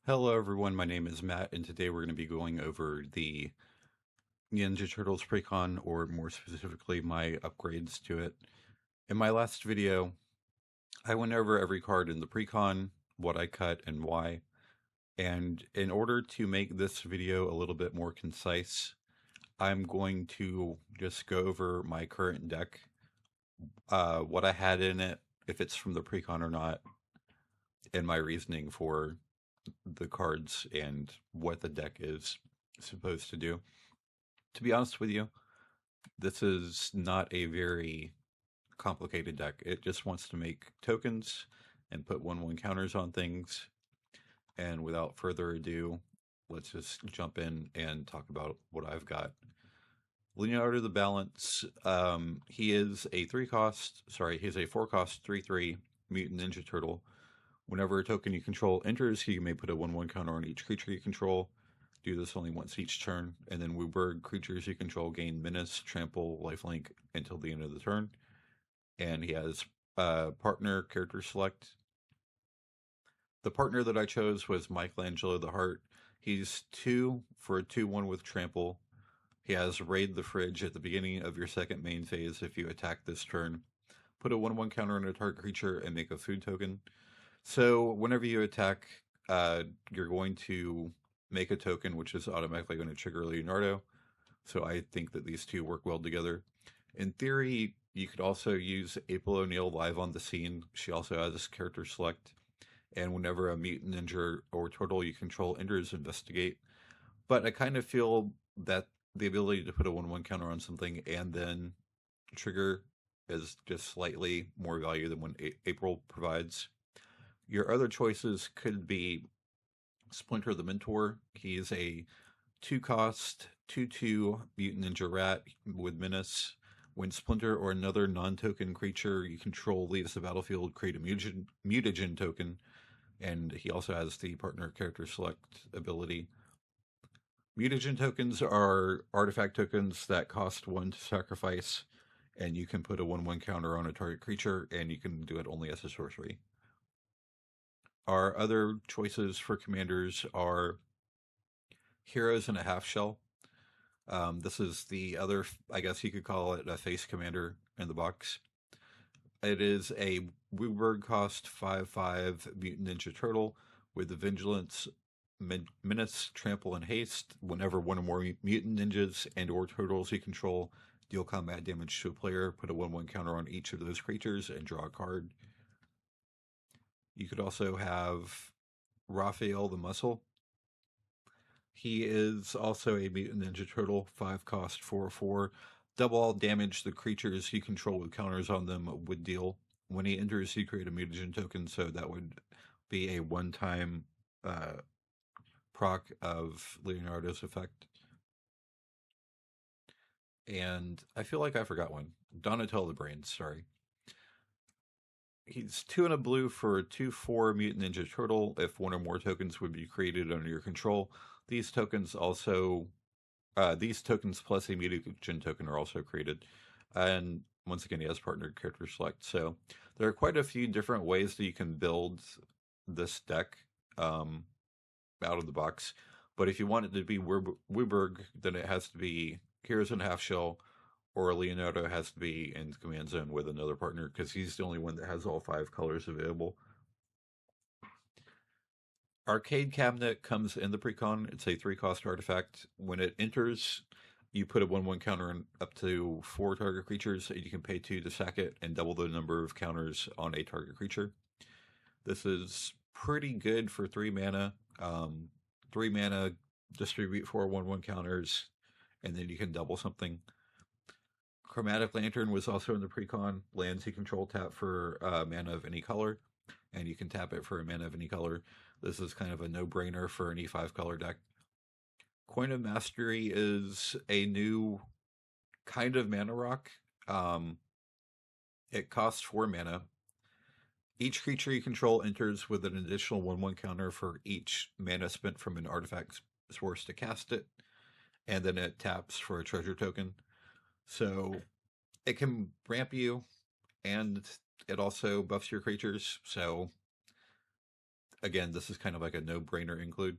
Hello everyone, my name is Matt, and today we're going to be going over the Ninja Turtles Precon, or more specifically, my upgrades to it. In my last video, I went over every card in the Precon, what I cut and why, and in order to make this video a little bit more concise, I'm going to just go over my current deck, what I had in it, if it's from the Precon or not, and my reasoning for the cards and what the deck is supposed to do. To be honest with you, this is not a very complicated deck. It just wants to make tokens and put 1/1 counters on things. And without further ado, let's just jump in and talk about what I've got. Leonardo the Balance, he is a 4-cost 3/3 mutant ninja turtle. Whenever a token you control enters, you may put a 1/1 counter on each creature you control. Do this only once each turn, and then Wooburg creatures you control gain menace, trample, lifelink until the end of the turn. And he has partner character select. The partner that I chose was Michelangelo the Heart. He's 2 for a 2/1 with trample. He has Raid the Fridge at the beginning of your second main phase if you attack this turn. Put a 1/1 counter on a target creature and make a food token. So whenever you attack, you're going to make a token, which is automatically going to trigger Leonardo. So I think that these two work well together. In theory, you could also use April O'Neil live on the scene. She also has character select. And whenever a mutant ninja or turtle you control enters, investigate. But I kind of feel that the ability to put a 1/1 counter on something and then trigger is just slightly more value than what April provides. Your other choices could be Splinter the Mentor. He is a 2-cost 2/2 mutant ninja rat with menace. When Splinter or another non-token creature you control leaves the battlefield, create a mutagen token, and he also has the partner character select ability. Mutagen tokens are artifact tokens that cost 1 to sacrifice, and you can put a 1/1 counter on a target creature, and you can do it only as a sorcery. Our other choices for commanders are Heroes in a Half Shell. This is the other, I guess you could call it a face commander in the box. It is a Wooburg cost 5/5 mutant ninja turtle with the vigilance, menace, trample, and haste. Whenever one or more mutant ninjas and or turtles you control deal combat damage to a player, put a 1/1 counter on each of those creatures and draw a card. You could also have Raphael the Muscle. He is also a mutant ninja turtle, 5-cost 4/4. Double all damage the creatures you control with counters on them would deal. When he enters, you create a mutagen token, so that would be a one-time proc of Leonardo's effect. And I feel like I forgot one. Donatello the Brains, sorry. He's 2 and a blue for a 2/4 mutant ninja turtle. If one or more tokens would be created under your control, these tokens plus a mutagen token are also created. And once again, he has partner character select. So there are quite a few different ways that you can build this deck out of the box. But if you want it to be Wooburg, then it has to be Heroes in Half Shell, or Leonardo has to be in the command zone with another partner because he's the only one that has all 5 colors available. Arcade Cabinet comes in the Precon. It's a 3-cost artifact. When it enters, you put a 1/1 counter on up to 4 target creatures, and you can pay 2 to sack it and double the number of counters on a target creature. This is pretty good for 3 mana. 3 mana, distribute 4 1/1 counters, and then you can double something. Chromatic Lantern was also in the Precon. Lands you control tap for mana of any color, and you can tap it for a mana of any color. This is kind of a no-brainer for any 5-color deck. Coin of Mastery is a new kind of mana rock. It costs 4 mana. Each creature you control enters with an additional 1/1 counter for each mana spent from an artifact source to cast it, and then it taps for a treasure token. So it can ramp you, and it also buffs your creatures. So again, this is kind of like a no-brainer include.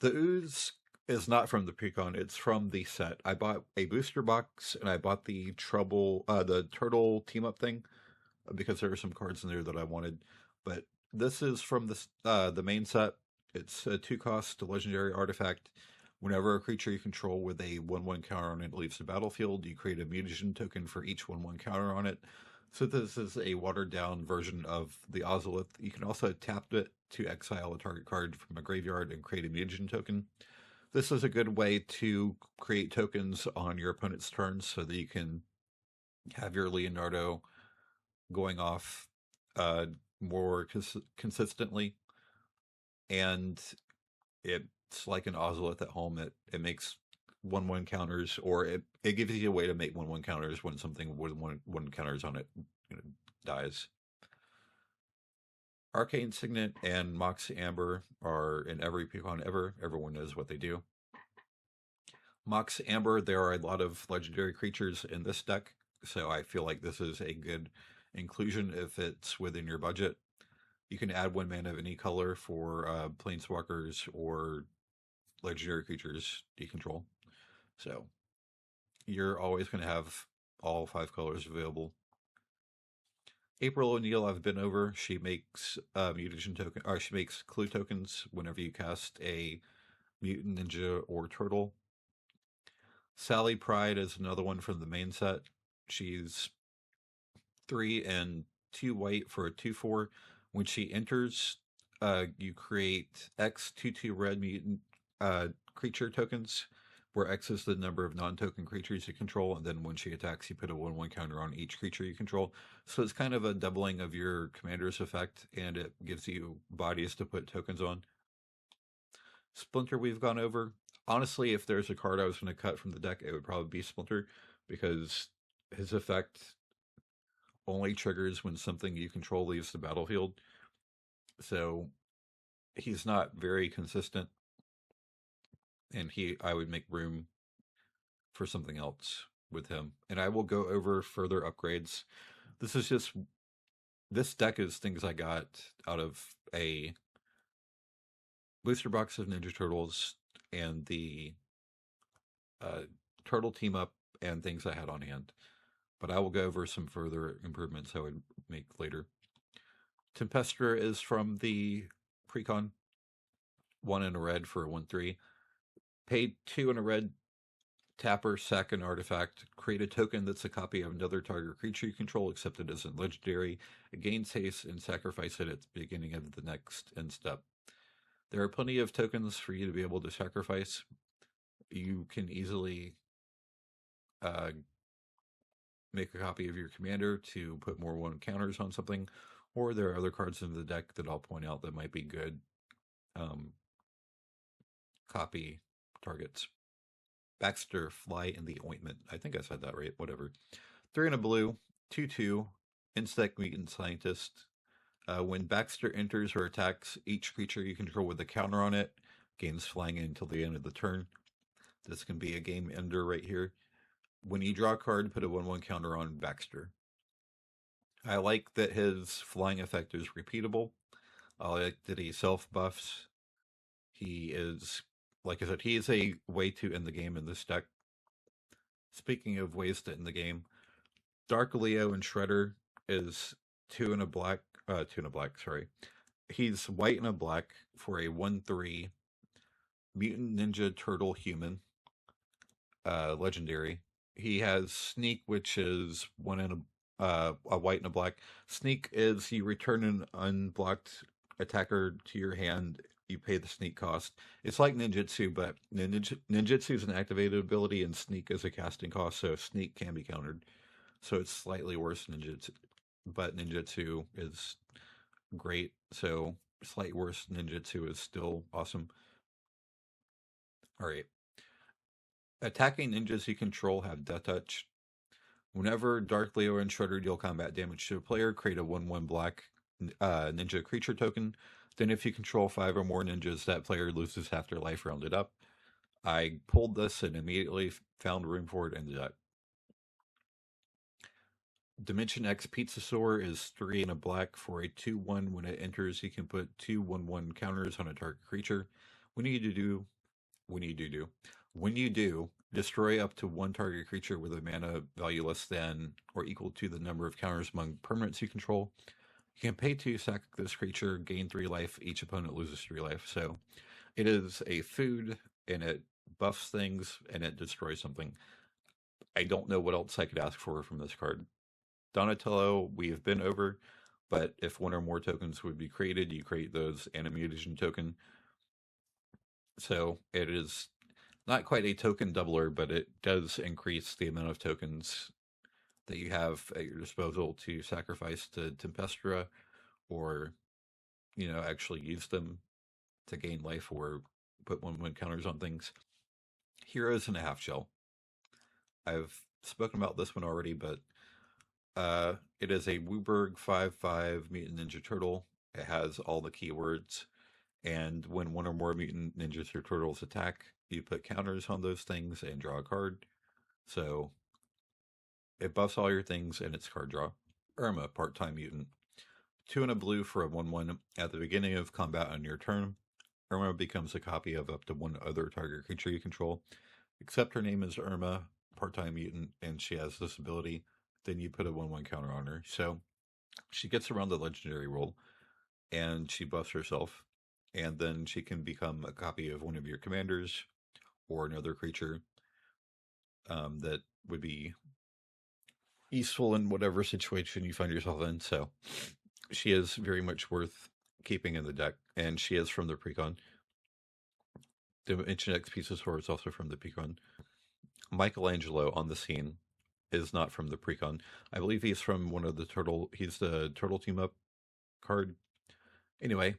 The ooze is not from the Precon, it's from the set. I bought a booster box and I bought the turtle team up thing because there were some cards in there that I wanted. But this is from the main set. It's a 2-cost legendary artifact. Whenever a creature you control with a 1/1 counter on it leaves the battlefield, you create a mutagen token for each 1/1 counter on it. So this is a watered down version of the Ozolith. You can also tap it to exile a target card from a graveyard and create a mutagen token. This is a good way to create tokens on your opponent's turn so that you can have your Leonardo going off uh, more consistently. And it's like an Ozolith at home. It makes 1/1 counters, or it gives you a way to make 1/1 counters when something with one counters on it, dies. Arcane Signet and Mox Amber are in every Precon ever. Everyone knows what they do. Mox Amber, there are a lot of legendary creatures in this deck, so I feel like this is a good inclusion if it's within your budget. You can add 1 mana of any color for planeswalkers or legendary creatures you control. So you're always going to have all 5 colors available. April O'Neil, I've been over. She makes mutagen token, or she makes clue tokens whenever you cast a mutant ninja or turtle. Sally Pride is another one from the main set. She's 3 and 2 white for a 2/4. When she enters, you create X 2/2 red mutant creature tokens, where X is the number of non-token creatures you control, and then when she attacks, you put a 1/1 counter on each creature you control. So it's kind of a doubling of your commander's effect, and it gives you bodies to put tokens on. Splinter we've gone over. Honestly, if there's a card I was going to cut from the deck, it would probably be Splinter, because his effect only triggers when something you control leaves the battlefield. So he's not very consistent, and I would make room for something else with him. And I will go over further upgrades. This deck is things I got out of a booster box of Ninja Turtles and the Turtle team up and things I had on hand. But I will go over some further improvements I would make later. Tempestra is from the Precon. 1 in a red for a 1/3. Pay 2 in a red, tapper, sack an artifact, create a token that's a copy of another target creature you control, except it isn't legendary. It gains haste, and sacrifice it at the beginning of the next end step. There are plenty of tokens for you to be able to sacrifice. You can easily make a copy of your commander to put more 1 counters on something, or there are other cards in the deck that I'll point out that might be good copy targets. Baxter, Fly in the Ointment. I think I said that right. Whatever. 3 in a blue, 2/2, Insect Mutant Scientist. When Baxter enters or attacks each creature you control with a counter on it, gains flying until the end of the turn. This can be a game ender right here. When you draw a card, put a 1/1 counter on Baxter. I like that his flying effect is repeatable. I like that he self-buffs. He is, like I said, he is a way to end the game in this deck. Speaking of ways to end the game, Dark Leo and Shredder is 2 and a black, sorry. He's white and a black for a 1/3 mutant ninja turtle human, legendary. He has Sneak, which is 1 and a white and a black. Sneak is you return an unblocked attacker to your hand. You pay the sneak cost. It's like ninjutsu, but ninjutsu is an activated ability, and sneak is a casting cost. So sneak can be countered. So it's slightly worse than ninjutsu, but ninjutsu is great. So slightly worse ninjutsu is still awesome. All right. Attacking ninjas you control have Death Touch. Whenever Dark Leo and Shredder deal combat damage to a player, create a 1/1 black ninja creature token. Then if you control 5 or more ninjas, that player loses half their life rounded up. I pulled this and immediately found room for it in the deck. Dimension X Pizzasaur is 3 and a black for a 2/1. When it enters, you can put 2/1/1 counters on a target creature. When you do, when you do, when you do, destroy up to one target creature with a mana value less than or equal to the number of counters among permanents you control. You can pay 2, sack this creature, gain 3 life. Each opponent loses 3 life. So it is a food, and it buffs things, and it destroys something. I don't know what else I could ask for from this card. Donatello, we have been over, but if one or more tokens would be created, you create those and a mutagen token. So it is not quite a token doubler, but it does increase the amount of tokens that you have at your disposal to sacrifice to Tempestra, or actually use them to gain life or put 1/1 counters on things. Heroes in a half shell. I've spoken about this one already, but it is a Wooburg 5/5 Mutant Ninja Turtle. It has all the keywords, and when one or more Mutant Ninja Turtles attack, you put counters on those things and draw a card. So it buffs all your things, and it's card draw. Irma, part-time mutant. 2 and a blue for a 1/1. At the beginning of combat on your turn, Irma becomes a copy of up to one other target creature you control. Except her name is Irma, part-time mutant, and she has this ability. Then you put a 1/1 counter on her. So she gets around the legendary role, and she buffs herself. And then she can become a copy of one of your commanders or another creature that would be useful in whatever situation you find yourself in. So she is very much worth keeping in the deck, and she is from the Precon. Dimension X Pizzasaur is also from the Precon. Michelangelo on the scene is not from the Precon. I believe he's from one of the Turtle. He's the Turtle Team Up card. Anyway,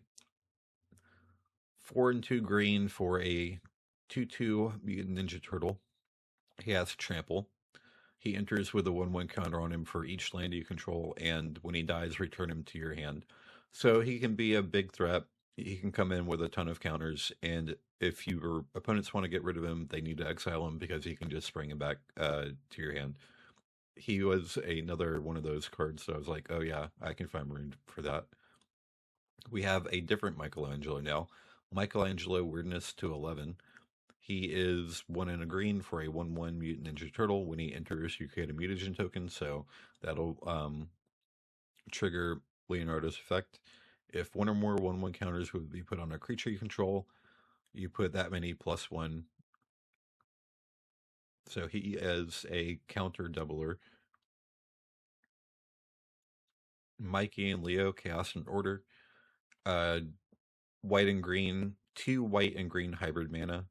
4 and 2 green for a 2/2 Mutant Ninja Turtle. He has Trample. He enters with a 1/1 counter on him for each land you control, and when he dies, return him to your hand. So he can be a big threat. He can come in with a ton of counters, and if your opponents want to get rid of him, they need to exile him because he can just bring him back to your hand. He was another one of those cards that I was like, oh yeah, I can find room for that. We have a different Michelangelo now. Michelangelo Weirdness to 11. He is 1 and a green for a 1/1 Mutant Ninja Turtle. When he enters, you create a mutagen token, so that'll trigger Leonardo's effect. If one or more 1/1 counters would be put on a creature you control, you put that many +1. So he is a counter doubler. Mikey and Leo, Chaos and Order. White and green, 2 white and green hybrid mana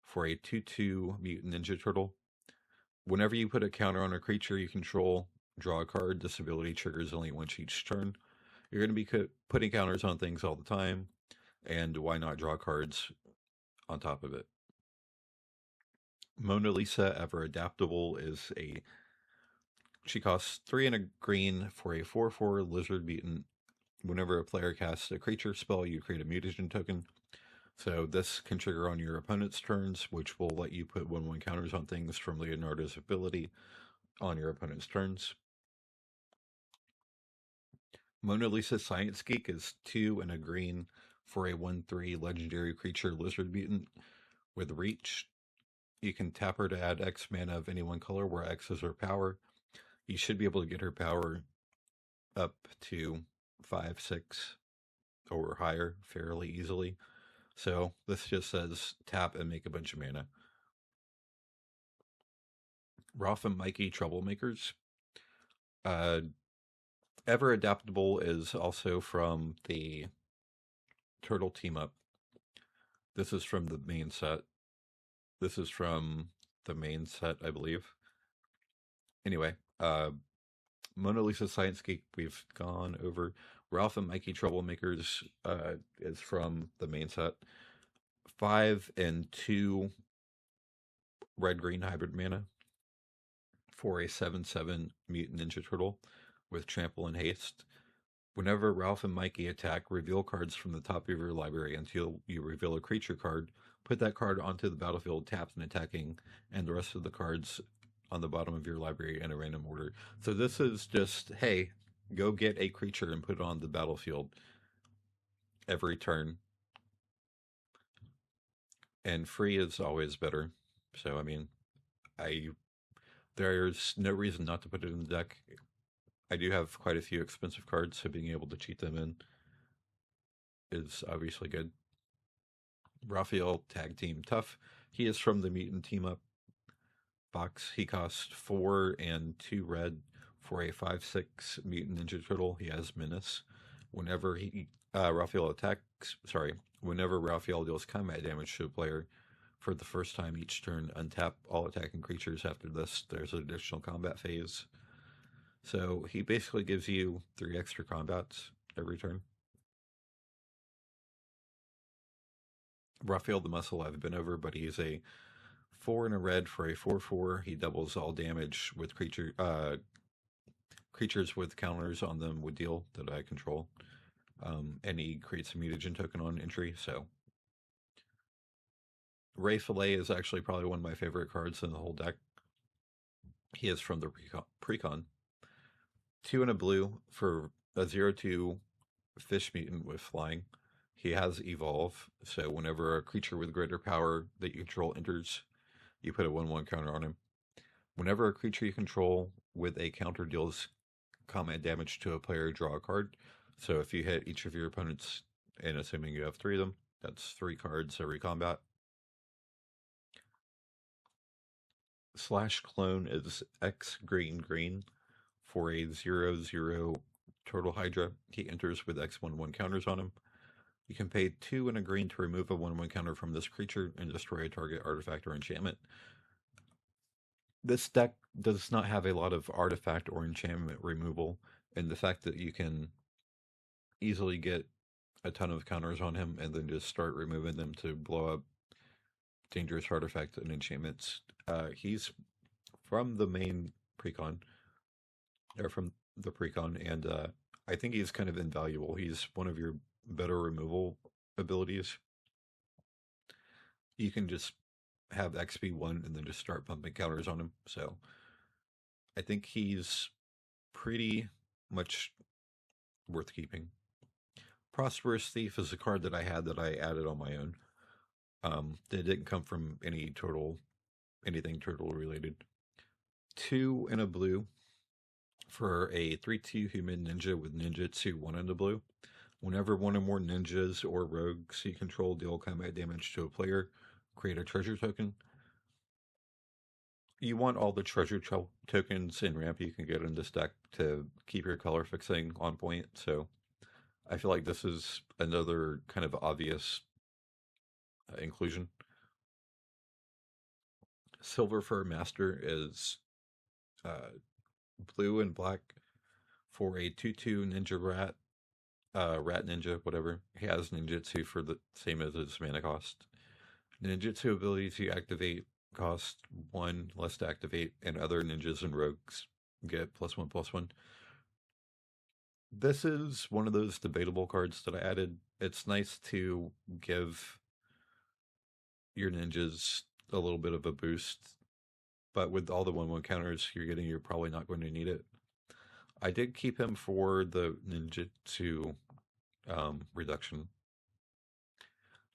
for a 2/2 Mutant Ninja Turtle. Whenever you put a counter on a creature you control, draw a card. This ability triggers only once each turn. You're going to be putting counters on things all the time, and why not draw cards on top of it? Mona Lisa, Ever Adaptable, is she costs 3 and a green for a 4/4 Lizard Mutant. Whenever a player casts a creature spell, you create a mutagen token. So this can trigger on your opponent's turns, which will let you put 1/1 counters on things from Leonardo's ability on your opponent's turns. Mona Lisa Science Geek is 2 and a green for a 1/3 legendary creature Lizard Mutant with Reach. You can tap her to add X mana of any one color, where X is her power. You should be able to get her power up to 5, 6, or higher fairly easily. So this just says tap and make a bunch of mana. Ralph and Mikey Troublemakers. Ever Adaptable is also from the Turtle Team Up. This is from the main set. This is from the main set, I believe. Anyway, Mona Lisa Science Geek we've gone over. Ralph and Mikey Troublemakers is from the main set. 5 and 2 red-green hybrid mana for a 7/7 Mutant Ninja Turtle with Trample and Haste. Whenever Ralph and Mikey attack, reveal cards from the top of your library until you reveal a creature card. Put that card onto the battlefield tapped and attacking, and the rest of the cards on the bottom of your library in a random order. So this is just, hey, go get a creature and put it on the battlefield every turn. And free is always better. So I mean, I there's no reason not to put it in the deck. I do have quite a few expensive cards, so being able to cheat them in is obviously good. Raphael, tag team tough. He is from the Mutant Team Up box. He costs 4 and 2 red for a 5/6 Mutant Ninja Turtle. He has Menace. Whenever Raphael whenever Raphael deals combat damage to a player for the first time each turn, untap all attacking creatures. After this, there's an additional combat phase. So he basically gives you 3 extra combats every turn. Raphael the Muscle I've been over, but he's a 4 and a red for a 4/4. He doubles all damage with creatures with counters on them would deal that I control. And he creates a mutagen token on entry. So Ray Fillet is actually probably one of my favorite cards in the whole deck. He is from the Precon. 2 and a blue for a 0/2 fish mutant with flying. He has Evolve, so whenever a creature with greater power that you control enters, you put a 1/1 counter on him. Whenever a creature you control with a counter deals combat damage to a player, draw a card. So if you hit each of your opponents, and assuming you have 3 of them, that's 3 cards every combat. Slash Clone is X green for a 0/0 Turtle Hydra. He enters with X/1/1 counters on him. You can pay 2 and a green to remove a 1/1 counter from this creature and destroy a target artifact or enchantment. This deck does not have a lot of artifact or enchantment removal, and the fact that you can easily get a ton of counters on him and then just start removing them to blow up dangerous artifacts and enchantments. He's from the main Precon, or from the Precon, and I think he's kind of invaluable. He's one of your better removal abilities. You can just have XP1 and then just start pumping counters on him. So I think he's pretty much worth keeping. Prosperous Thief is a card that I had that I added on my own. It didn't come from anything turtle related. 2 and a blue for a 3/2 human ninja with ninjutsu, 1 in the blue. Whenever one or more ninjas or rogues you control deal combat damage to a player, create a treasure token. You want all the treasure tokens in ramp you can get in this deck to keep your color fixing on point. So I feel like this is another kind of obvious inclusion. Silver Fur Master is blue and black for a 2/2 ninja rat, rat ninja, whatever. He has ninjutsu for the same as his mana cost. Ninjutsu abilities you activate cost 1 less to activate, and other ninjas and rogues get +1/+1. This is one of those debatable cards that I added. It's nice to give your ninjas a little bit of a boost, but with all the 1/1 counters you're getting, you're probably not going to need it. I did keep him for the ninjutsu reduction.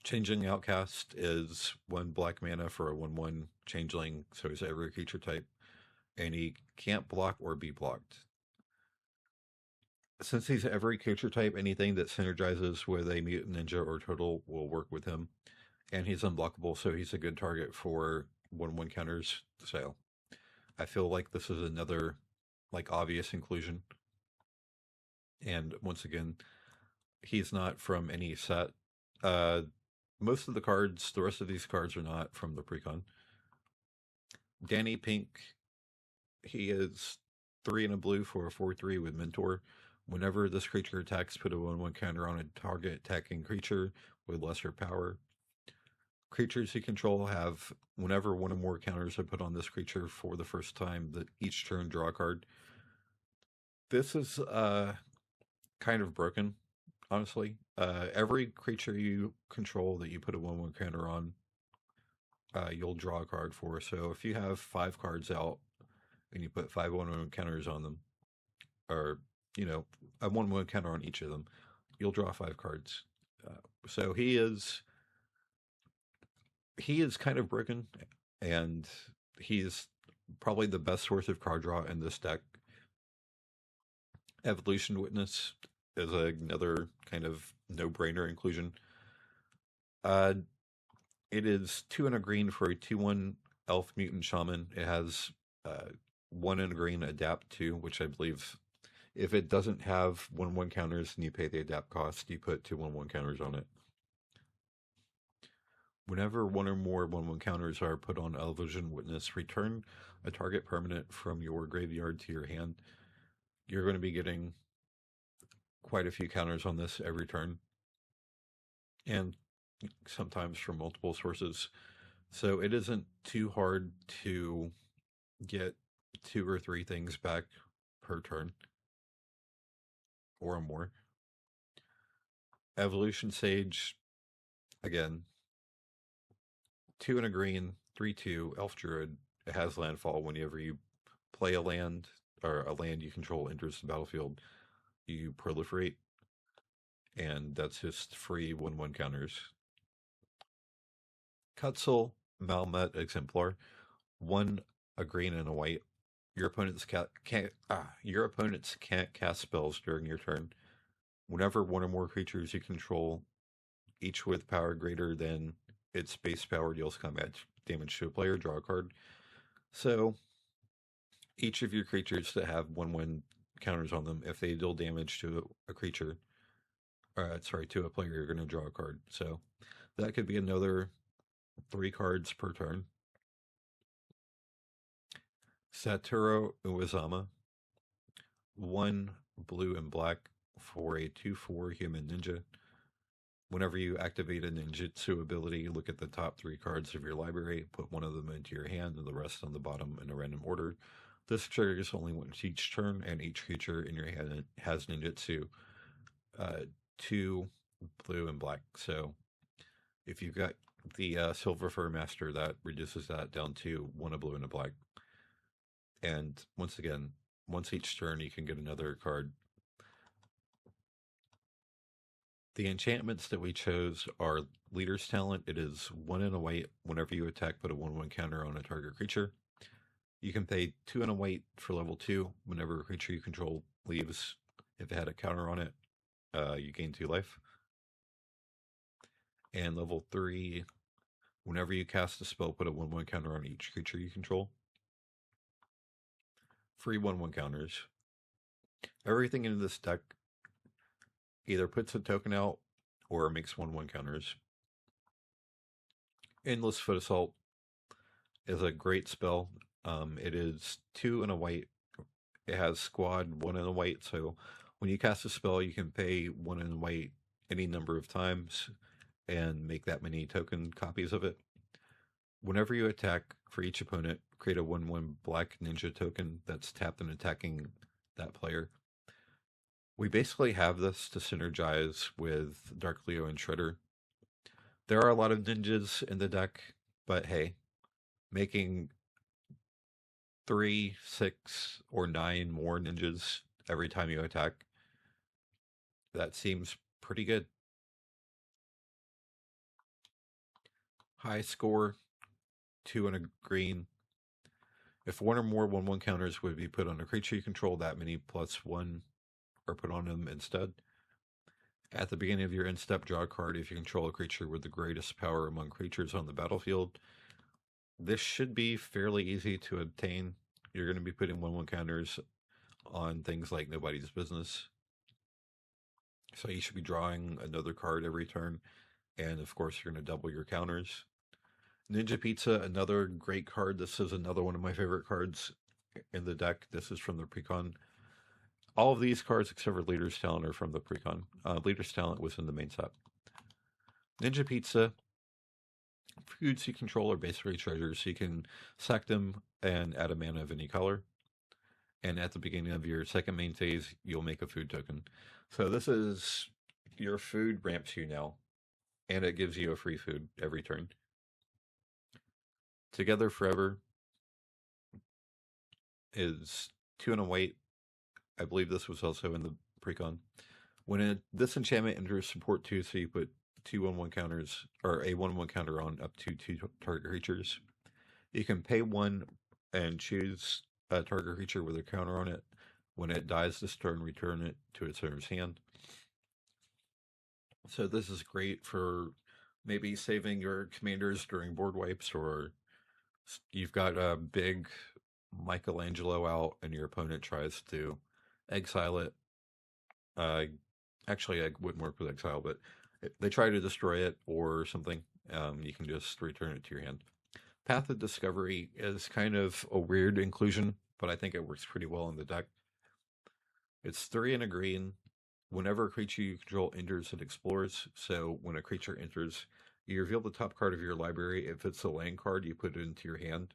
Changeling Outcast is 1 black mana for a 1/1 changeling, so he's every creature type, and he can't block or be blocked. Since he's every creature type, anything that synergizes with a mutant ninja or turtle will work with him, and he's unblockable, so he's a good target for 1/1 counters. So I feel like this is another obvious inclusion. And once again, he's not from any set. Most of the rest of these cards are not from the Precon. Danny Pink, he is 3 and a blue for a 4/3 with Mentor. Whenever this creature attacks, put a 1/1 counter on a target attacking creature with lesser power. Creatures you control have, whenever one or more counters are put on this creature for the first time, that each turn draw a card. This is kind of broken, honestly. Every creature you control that you put a 1/1 counter on, you'll draw a card for. So if you have 5 cards out and you put 5/1/1 counters on them, or a 1/1 counter on each of them, you'll draw 5 cards. So he is kind of broken, and he's probably the best source of card draw in this deck. Evolution Witness is another kind of no-brainer inclusion. It is 2 and a green for a 2/1 elf mutant shaman. It has 1 and a green adapt 2, which I believe if it doesn't have 1/1 counters and you pay the adapt cost, you put 2 1/1 counters on it. Whenever 1 or more 1/1 counters are put on Evolution Witness, return a target permanent from your graveyard to your hand. You're going to be getting quite a few counters on this every turn, and sometimes from multiple sources. So it isn't too hard to get 2 or 3 things back per turn or more. Evolution Sage, again, 2 and a green, 3/2 elf druid. It has landfall. Whenever you play a land or a land you control enters the battlefield, you proliferate, and that's just free 1/1 counters. Cutzel, Malmet Exemplar, 1 a green and a white. Your opponents can't cast spells during your turn. Whenever 1 or more creatures you control, each with power greater than its base power, deals combat damage to a player, draw a card. So each of your creatures that have 1/1 counters on them, if they deal damage to a creature, to a player, you're going to draw a card. So that could be another 3 cards per turn. Satoru Uezama, 1 blue and black for a 2/4 human ninja. Whenever you activate a ninjutsu ability, look at the top 3 cards of your library, put 1 of them into your hand and the rest on the bottom in a random order. This triggers only once each turn, and each creature in your hand has ninjutsu. 2 blue and black. So if you've got the Silver Fur Master, that reduces that down to 1 a blue and a black. And once again, once each turn, you can get another card. The enchantments that we chose are Leader's Talent. It is 1 and a white. Whenever you attack, put a 1/1 counter on a target creature. You can pay 2 and a white for level 2. Whenever a creature you control leaves, if it had a counter on it, you gain 2 life. And level 3, whenever you cast a spell, put a 1/1 counter on each creature you control. Free 1/1 counters. Everything in this deck either puts a token out or makes 1/1 counters. Endless Foot Assault is a great spell. It is 2 and a white. It has squad 1 and a white, so when you cast a spell, you can pay 1 and a white any number of times and make that many token copies of it. Whenever you attack for each opponent, create a 1/1 black ninja token that's tapped and attacking that player. We basically have this to synergize with Dark Leo and Shredder. There are a lot of ninjas in the deck, but hey, making 3, 6, or 9 more ninjas every time you attack, that seems pretty good. High score, 2 and a green. If 1 or more 1/1 counters would be put on a creature you control, that many +1 are put on them instead. At the beginning of your end step, draw a card if you control a creature with the greatest power among creatures on the battlefield. This should be fairly easy to obtain. You're going to be putting 1/1 counters on things like Nobody's Business. So you should be drawing another card every turn. And of course, you're going to double your counters. Ninja Pizza, another great card. This is another one of my favorite cards in the deck. This is from the Precon. All of these cards, except for Leader's Talent, are from the Precon. Leader's Talent was in the main set. Ninja Pizza, foods you control are basically treasures. So you can sack them and add a mana of any color. And at the beginning of your second main phase, you'll make a food token. So this is your food ramps you now, and it gives you a free food every turn. Together Forever is 2 and a white. I believe this was also in the Precon. This enchantment enters support 2, so you put 2/1/1 counters, or a 1/1 counter on up to 2 target creatures. You can pay 1 and choose a target creature with a counter on it. When it dies this turn, return it to its owner's hand. So this is great for maybe saving your commanders during board wipes, or you've got a big Michelangelo out and your opponent tries to exile it. Actually, I wouldn't work with exile, but they try to destroy it or something. You can just return it to your hand. Path of Discovery is kind of a weird inclusion, but I think it works pretty well in the deck. It's 3 and a green. Whenever a creature you control enters, it explores. So when a creature enters, you reveal the top card of your library. If it's a land card, you put it into your hand.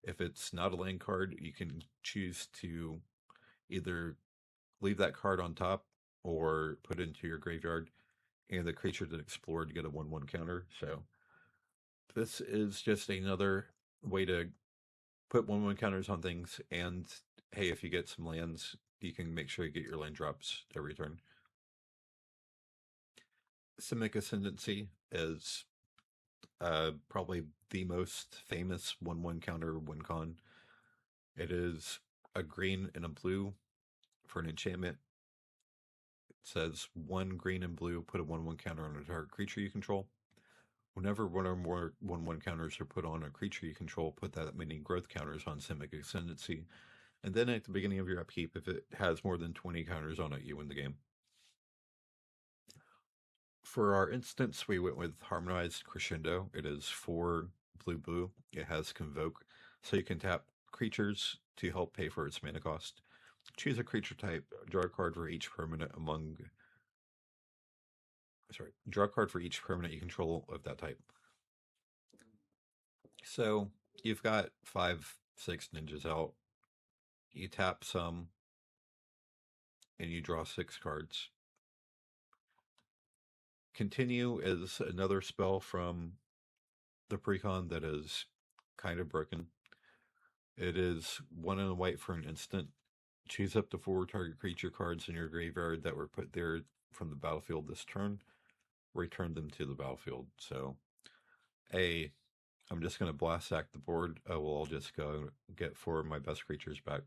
If it's not a land card, you can choose to either leave that card on top or put it into your graveyard, and the creature that explored get a 1/1 counter. So this is just another way to put 1/1 counters on things, and hey, if you get some lands, you can make sure you get your land drops every turn. Simic Ascendancy is probably the most famous 1/1 counter win con. It is a green and a blue for an enchantment. It says 1 green and blue, put a 1/1 counter on a target creature you control. Whenever one or more 1/1 counters are put on a creature you control, put that many growth counters on Simic Ascendancy. And then at the beginning of your upkeep, if it has more than 20 counters on it, you win the game. For our instance, we went with Harmonized Crescendo. It is 4 blue. It has Convoke, so you can tap creatures to help pay for its mana cost. Choose a creature type, draw a card for each permanent draw a card for each permanent you control of that type. So you've got 5, 6 ninjas out. You tap some, and you draw 6 cards. Continue is another spell from the Precon that is kind of broken. It is 1 and a white for an instant. Choose up to 4 target creature cards in your graveyard that were put there from the battlefield this turn. Return them to the battlefield. So, I'm just going to blast sack the board. I'll just go get 4 of my best creatures back.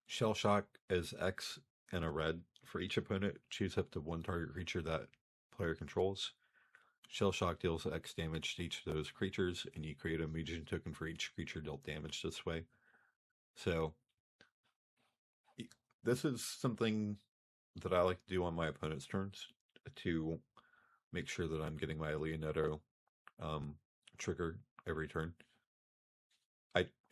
Shell Shock is X and a red. For each opponent, choose up to 1 target creature that player controls. Shell Shock deals X damage to each of those creatures, and you create a Mugen token for each creature dealt damage this way. So, this is something that I like to do on my opponent's turns to make sure that I'm getting my Leonardo trigger every turn.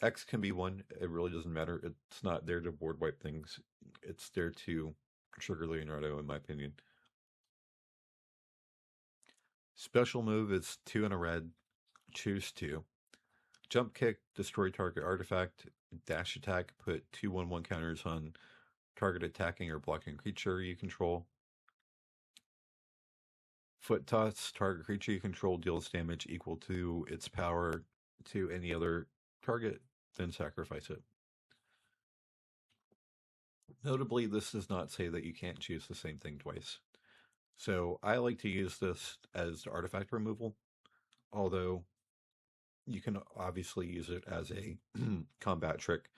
X can be 1. It really doesn't matter. It's not there to board wipe things. It's there to trigger Leonardo, in my opinion. Special move is 2 and a red. Choose 2. Jump kick, destroy target artifact. Dash attack, put 2 1/1 counters on target attacking or blocking creature you control. Foot toss, target creature you control deals damage equal to its power to any other target, then sacrifice it. Notably, this does not say that you can't choose the same thing twice. So I like to use this as artifact removal, although you can obviously use it as a combat trick.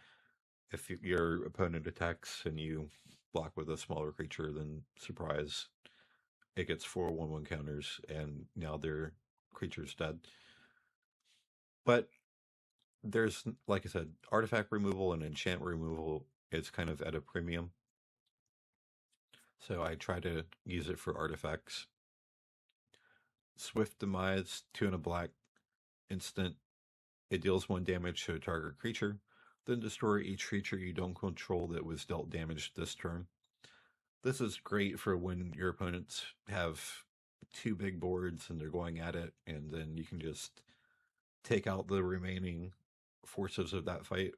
If your opponent attacks and you block with a smaller creature, then surprise, it gets 4 1/1 counters, and now their creature's dead. But there's, like I said, artifact removal and enchant removal is kind of at a premium. So I try to use it for artifacts. Swift Demise, 2 and a black, instant. It deals 1 damage to a target creature. Then destroy each creature you don't control that was dealt damage this turn. This is great for when your opponents have 2 big boards and they're going at it, and then you can just take out the remaining forces of that fight,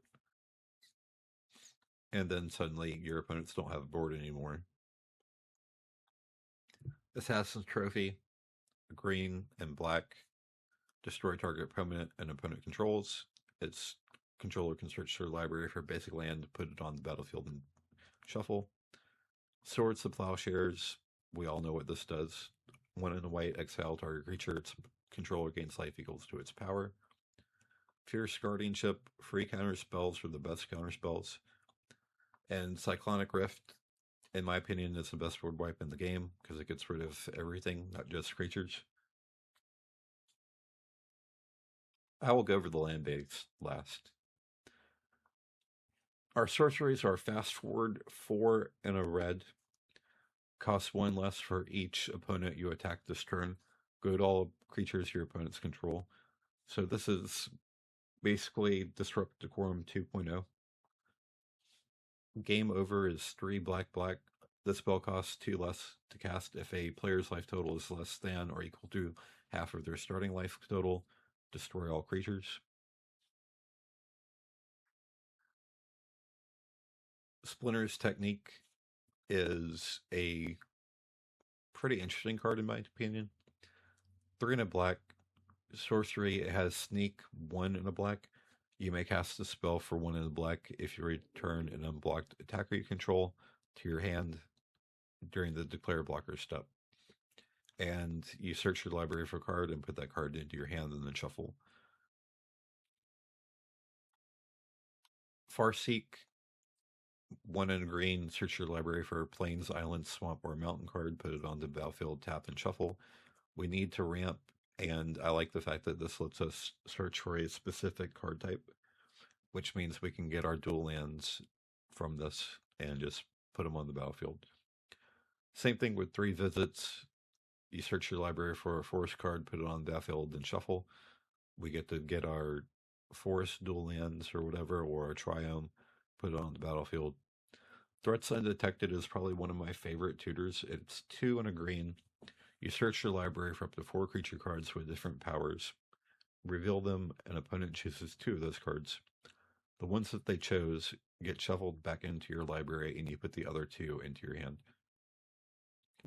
and then suddenly your opponents don't have a board anymore. Assassin's Trophy, green and black, destroy target permanent and opponent controls. It's controller can search their library for basic land, put it on the battlefield, and shuffle. Swords to Plowshares. We all know what this does. 1 and a white, exile target creature. Its controller gains life equals to its power. Fierce Guardianship. Free counter spells for the best counter spells. And Cyclonic Rift, in my opinion, is the best board wipe in the game because it gets rid of everything, not just creatures. I will go over the land base last. Our sorceries are fast forward 4 and a red. Costs 1 less for each opponent you attack this turn. Go to all creatures your opponents control. So this is basically Disrupt Decorum 2.0. Game over is 3 black. The spell costs 2 less to cast if a player's life total is less than or equal to half of their starting life total. Destroy all creatures. Splinter's Technique is a pretty interesting card in my opinion. 3 and a black. Sorcery, it has Sneak, 1 and a black. You may cast a spell for 1 and a black if you return an unblocked attacker you control to your hand during the declare blocker step. And you search your library for a card and put that card into your hand and then shuffle. Farseek, 1 and a green, search your library for a plains, island, swamp, or mountain card, put it on the battlefield, tap, and shuffle. We need to ramp, and I like the fact that this lets us search for a specific card type, which means we can get our dual lands from this and just put them on the battlefield. Same thing with 3 visits. You search your library for a forest card, put it on the battlefield, and shuffle. We get to get our forest dual lands or whatever, or a triome, put it on the battlefield. Threats Undetected is probably one of my favorite tutors. It's 2 and a green. You search your library for up to 4 creature cards with different powers. Reveal them, an opponent chooses 2 of those cards. The ones that they chose get shuffled back into your library, and you put the other 2 into your hand.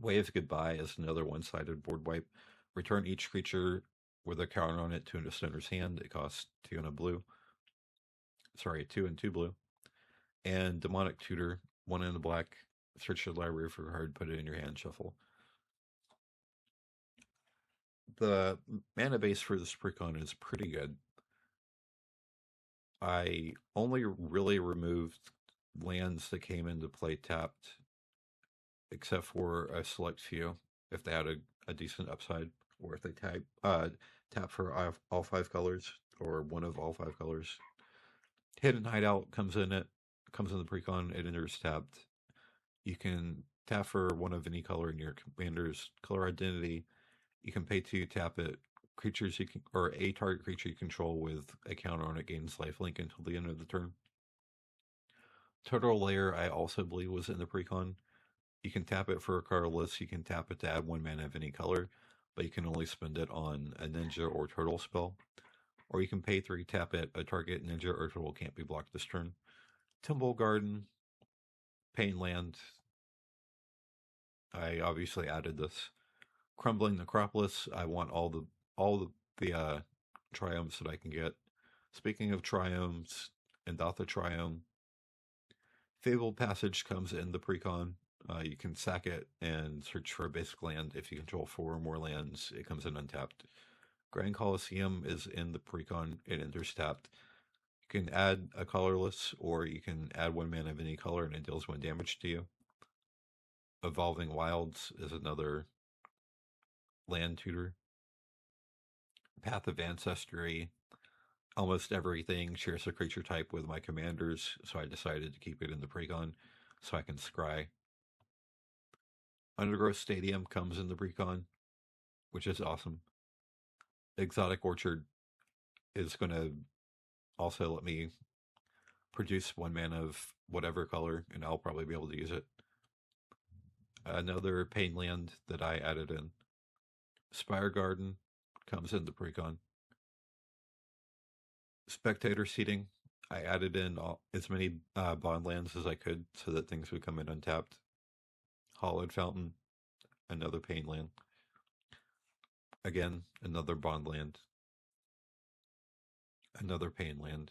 Wave Goodbye is another one-sided board wipe. Return each creature with a counter on it to an opponent's hand. It costs 2 and a blue. Sorry, 2 and 2 blue. And Demonic Tutor, 1 and a black. Search your library for a card, put it in your hand, shuffle. The mana base for this Precon is pretty good. I only really removed lands that came into play tapped, except for a select few, if they had a decent upside, or if they tap for all 5 colors, or one of all 5 colors. Hidden Hideout comes in the Precon, it enters tapped. You can tap for one of any color in your commander's color identity. You can pay 2, tap it. Creatures or a target creature you control with a counter on it gains lifelink until the end of the turn. Total Layer, I also believe, was in the Precon. You can tap it for a colorless. You can tap it to add 1 mana of any color, but you can only spend it on a ninja or turtle spell. Or you can pay 3, tap it. A target ninja or turtle can't be blocked this turn. Timble Garden, Painland. I obviously added this. Crumbling Necropolis. I want all the triomes that I can get. Speaking of triomes, Endatha Triome. Fabled Passage comes in the Precon. You can sack it and search for a basic land. If you control 4 or more lands, it comes in untapped. Grand Colosseum is in the Precon. It enters tapped. You can add a colorless, or you can add 1 mana of any color and it deals 1 damage to you. Evolving Wilds is another land tutor. Path of Ancestry. Almost everything shares a creature type with my commanders, so I decided to keep it in the Precon so I can scry. Undergrowth Stadium comes in the Precon, which is awesome. Exotic Orchard is going to also let me produce 1 mana of whatever color, and I'll probably be able to use it. Another Pain Land that I added in. Spire Garden comes in the Precon. Spectator Seating, I added in as many bond lands as I could so that things would come in untapped. Hollowed Fountain, another Pain Land. Again, another bond land. Another Pain Land.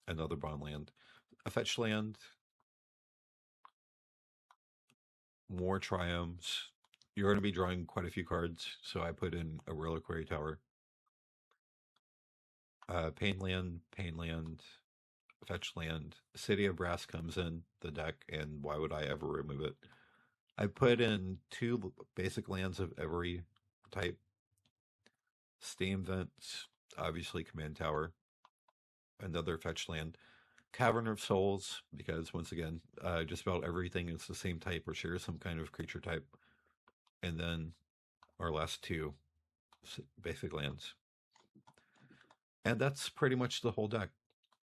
another bond land, a fetch land, more triomes. You're going to be drawing quite a few cards, so I put in a Reliquary Tower. Pain land, fetch land. City of Brass comes in the deck, and why would I ever remove it? I put in 2 basic lands of every type. Steam Vents, obviously Command Tower, another fetch land. Cavern of Souls, because once again, just about everything is the same type or shares some kind of creature type. And then our last 2 basic lands. And that's pretty much the whole deck.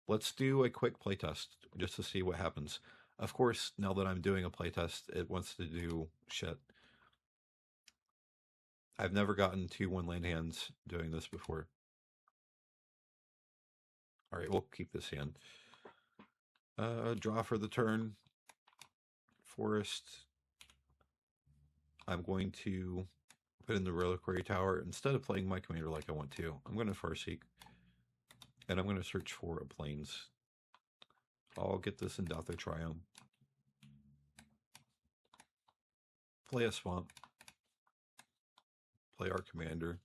Let's do a quick playtest just to see what happens. Of course, now that I'm doing a playtest, it wants to do shit. I've never gotten 2 1-land hands doing this before. All right, we'll keep this hand. Draw for the turn. Forest. I'm going to put in the Reliquary Tower. Instead of playing my commander like I want to, I'm going to Farseek. And I'm going to search for a Plains. I'll get this in Endother Triumph. Play a Swamp. Play our commander.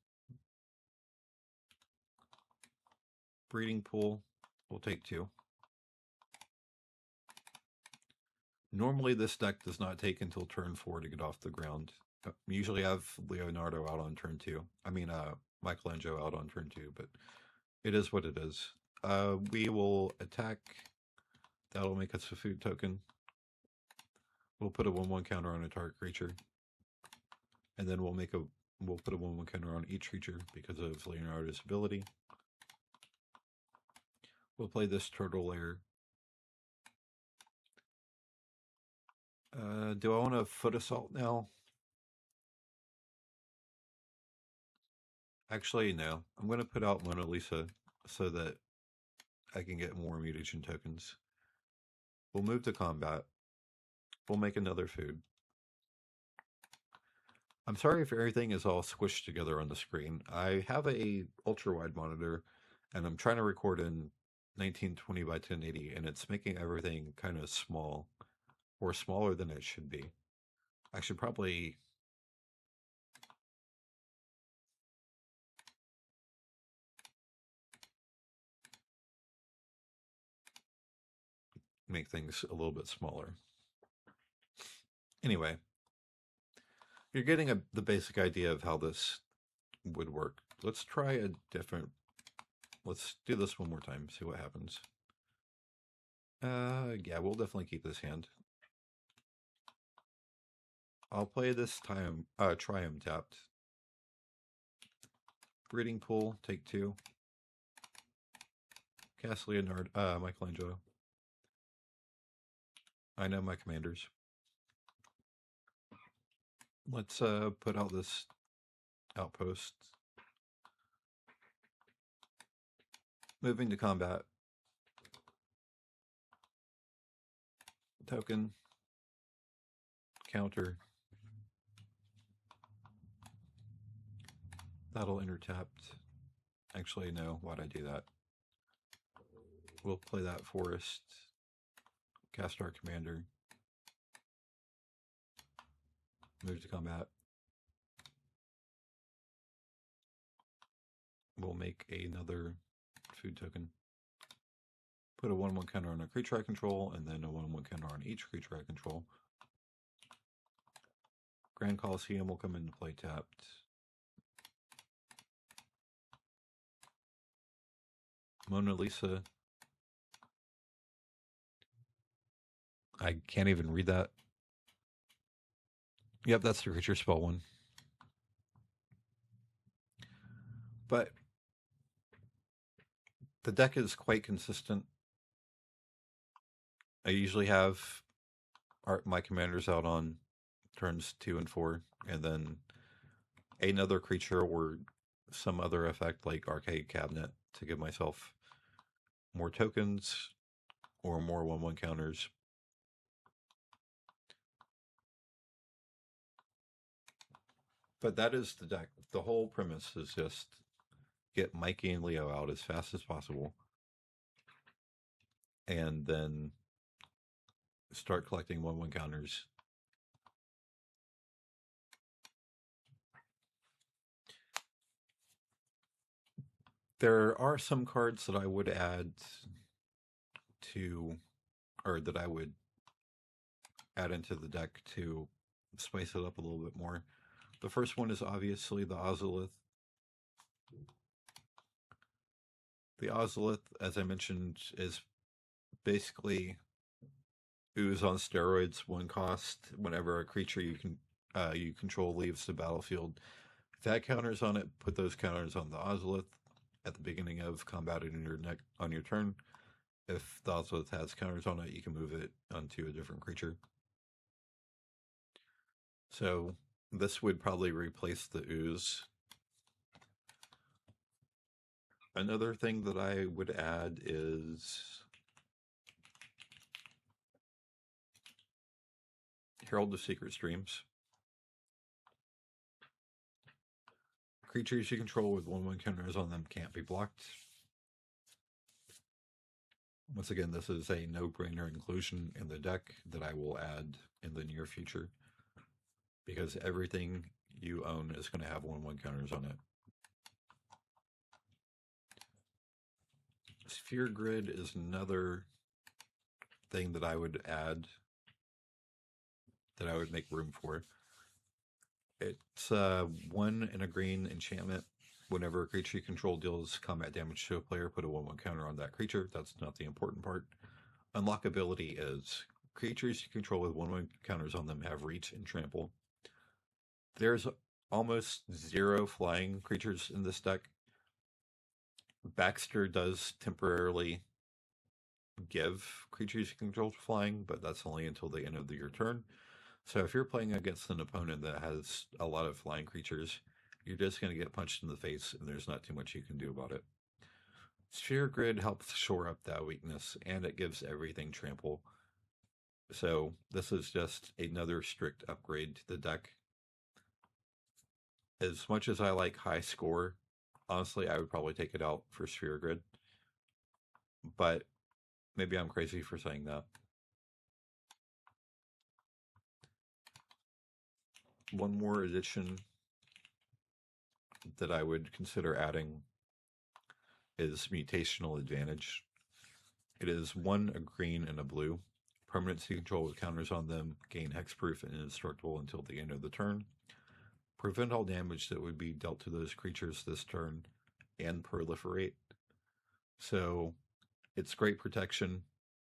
Breeding Pool. We'll take 2. Normally this deck does not take until turn 4 to get off the ground. Usually I have Leonardo out on turn 2. I mean, Michelangelo out on turn 2, but it is what it is. We will attack. That'll make us a food token. We'll put a 1/1 counter on a target creature. And then we'll put a 1/1 counter on each creature because of Leonardo's ability. We'll play this Turtle Lair. Do I want a Foot Assault now? Actually, no. I'm going to put out Mona Lisa so that I can get more mutation tokens. We'll move to combat. We'll make another food. I'm sorry if everything is all squished together on the screen. I have a ultra-wide monitor, and I'm trying to record in 1920 by 1080, and it's making everything kind of small, or smaller than it should be. I should probably make things a little bit smaller. Anyway, you're getting the basic idea of how this would work. Let's try a different... Let's do this one more time, see what happens. Yeah, we'll definitely keep this hand. I'll play this time, Triumph tapped. Breeding Pool, take 2. Cast Leonardo, Michelangelo. I know my commanders. Let's put out this outpost. Moving to combat. Token. Counter. That'll enter tapped. Actually, no. Why'd I do that? We'll play that forest. Cast our commander. Move to combat. We'll make another food token. Put a 1/1 counter on a creature I control, and then a 1/1 counter on each creature I control. Grand Coliseum will come into play tapped. Mona Lisa. I can't even read that. Yep, that's the creature spell one. But the deck is quite consistent. I usually have my commanders out on turns 2 and 4, and then another creature or some other effect like Arcade Cabinet to give myself more tokens or more 1/1 counters. But that is the deck. The whole premise is just get Mikey and Leo out as fast as possible. and then start collecting 1/1 counters. There are some cards that I would add to, or that I would add into the deck to spice it up a little bit more. The first one is obviously the Ozolith. The Ozolith, as I mentioned, is basically ooze on steroids. 1 cost. Whenever a creature you control leaves the battlefield, if that counters on it, put those counters on the Ozolith at the beginning of combat in your neck on your turn. If the Ozolith has counters on it, you can move it onto a different creature. So this would probably replace the ooze. Another thing that I would add is Herald of Secret Streams. Creatures you control with 1/1 counters on them can't be blocked. Once again, this is a no-brainer inclusion in the deck that I will add in the near future, because everything you own is going to have 1/1 counters on it. Sphere Grid is another thing that I would add, that I would make room for. It's 1 and a green enchantment. Whenever a creature you control deals combat damage to a player, put a 1/1 counter on that creature. That's not the important part. Unlockability is creatures you control with 1/1 counters on them have reach and trample. There's almost 0 flying creatures in this deck. Baxter does temporarily give creatures you control flying, but that's only until the end of your turn. So if you're playing against an opponent that has a lot of flying creatures, you're just going to get punched in the face, and there's not too much you can do about it. Sphere Grid helps shore up that weakness, and it gives everything trample. So this is just another strict upgrade to the deck. As much as I like high score, honestly, I would probably take it out for Sphere Grid. But maybe I'm crazy for saying that. One more addition that I would consider adding is Mutational Advantage. It is 1 a green and a blue. Permanents you control with counters on them gain hexproof and indestructible until the end of the turn. Prevent all damage that would be dealt to those creatures this turn, and proliferate. So it's great protection,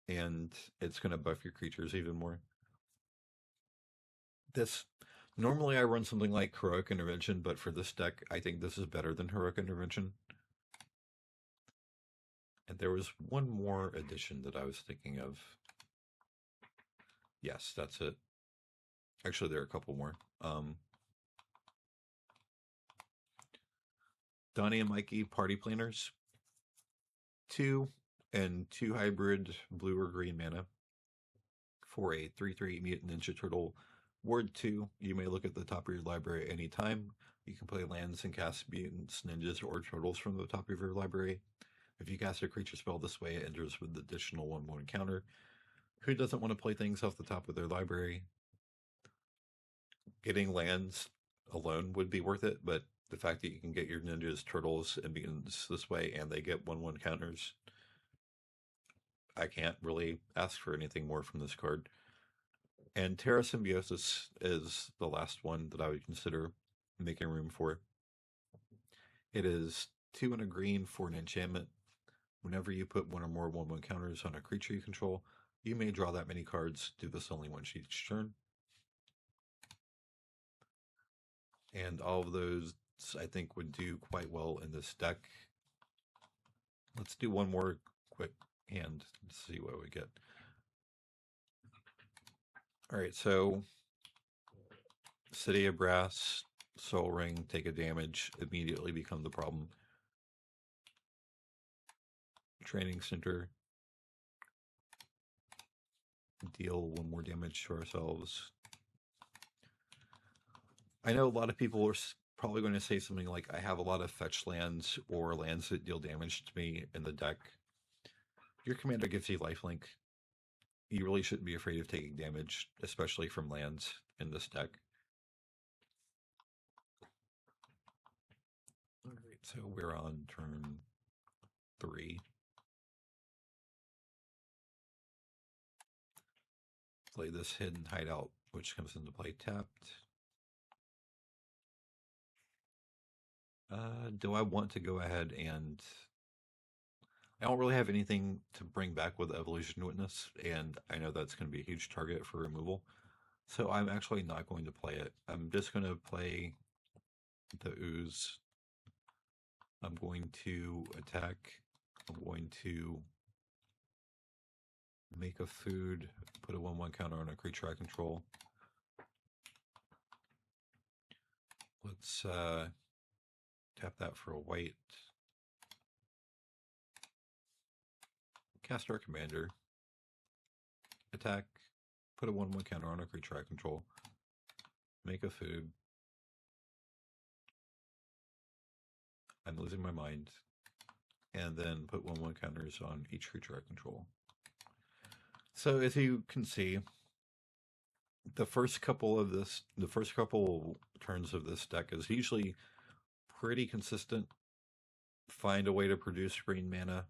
and it's going to buff your creatures even more. Normally I run something like Heroic Intervention, but for this deck, I think this is better than Heroic Intervention. And there was one more addition that I was thinking of. Yes, that's it. Actually, there are a couple more. Donnie and Mikey Party Planners. 2 and 2 hybrid blue or green mana for a 3/3 Mutant Ninja Turtle. Ward 2, you may look at the top of your library at any time. You can play lands and cast mutants, ninjas, or turtles from the top of your library. If you cast a creature spell this way, it enters with additional 1/1 counter. Who doesn't want to play things off the top of their library? Getting lands alone would be worth it, but the fact that you can get your ninjas, turtles, and mutants this way, and they get 1/1 counters, I can't really ask for anything more from this card. And Terra Symbiosis is the last one that I would consider making room for. It is 2 and a green for an enchantment. Whenever you put 1 or more 1/1 counters on a creature you control, you may draw that many cards. Do this only once each turn. And all of those, I think, would do quite well in this deck. Let's do one more quick hand to see what we get. Alright, so City of Brass, Soul Ring, take a damage, immediately become the problem. Training Center, deal 1 more damage to ourselves. I know a lot of people are probably going to say something like, I have a lot of fetch lands or lands that deal damage to me in the deck. your commander gives you lifelink, you really shouldn't be afraid of taking damage, especially from lands in this deck. Alright, so we're on turn 3. Play this Hidden Hideout, which comes into play tapped. Do I want to go ahead and... I don't really have anything to bring back with Evolution Witness, and I know that's going to be a huge target for removal. So I'm actually not going to play it. I'm just going to play the Ooze. I'm going to attack. I'm going to make a food, put a 1/1 counter on a creature I control. Let's tap that for a white. Cast our commander. Attack. Put a 1/1 counter on a creature I control. Make a food. I'm losing my mind. And then put 1/1 counters on each creature I control. So as you can see, the first couple turns of this deck is usually pretty consistent. Find a way to produce green mana,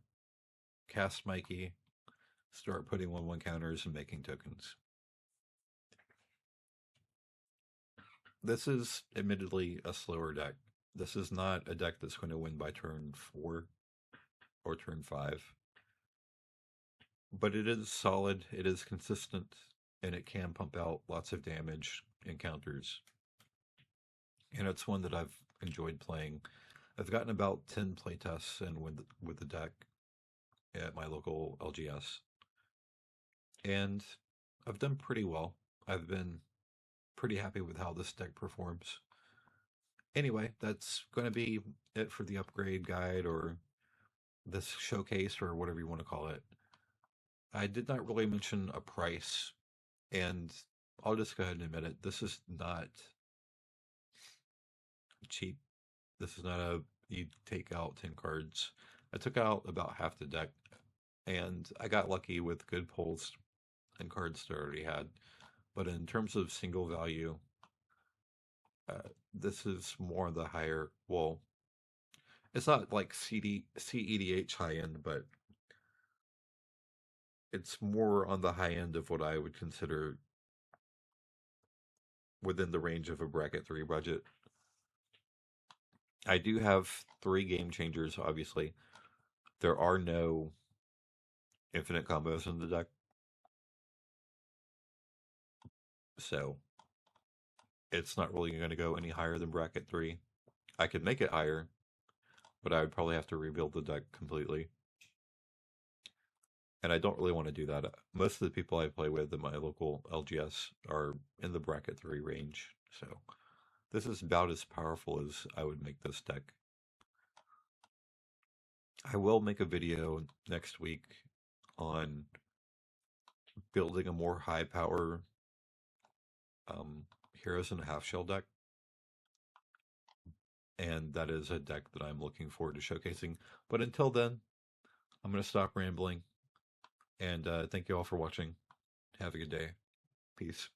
cast Mikey, start putting 1/1 counters and making tokens. This is admittedly a slower deck. This is not a deck that's going to win by turn 4 or turn 5. But it is solid, it is consistent, and it can pump out lots of damage and counters. And it's one that I've enjoyed playing. I've gotten about 10 playtests in with the deck at my local LGS. And I've done pretty well. I've been pretty happy with how this deck performs. Anyway, that's going to be it for the upgrade guide or this showcase or whatever you want to call it. I did not really mention a price, and I'll just go ahead and admit it. This is not cheap. This is not you take out 10 cards. I took out about half the deck, and I got lucky with good pulls and cards that I already had. But in terms of single value, this is more on the higher, well, it's not like CEDH high end, but it's more on the high end of what I would consider within the range of a bracket 3 budget. I do have 3 game changers, obviously. There are no infinite combos in the deck. So it's not really going to go any higher than bracket 3. I could make it higher, but I would probably have to rebuild the deck completely. And I don't really want to do that. Most of the people I play with in my local LGS are in the bracket 3 range. So this is about as powerful as I would make this deck. I will make a video next week on building a more high power Heroes in a Half Shell deck. And that is a deck that I'm looking forward to showcasing. But until then, I'm going to stop rambling. And thank you all for watching. Have a good day. Peace.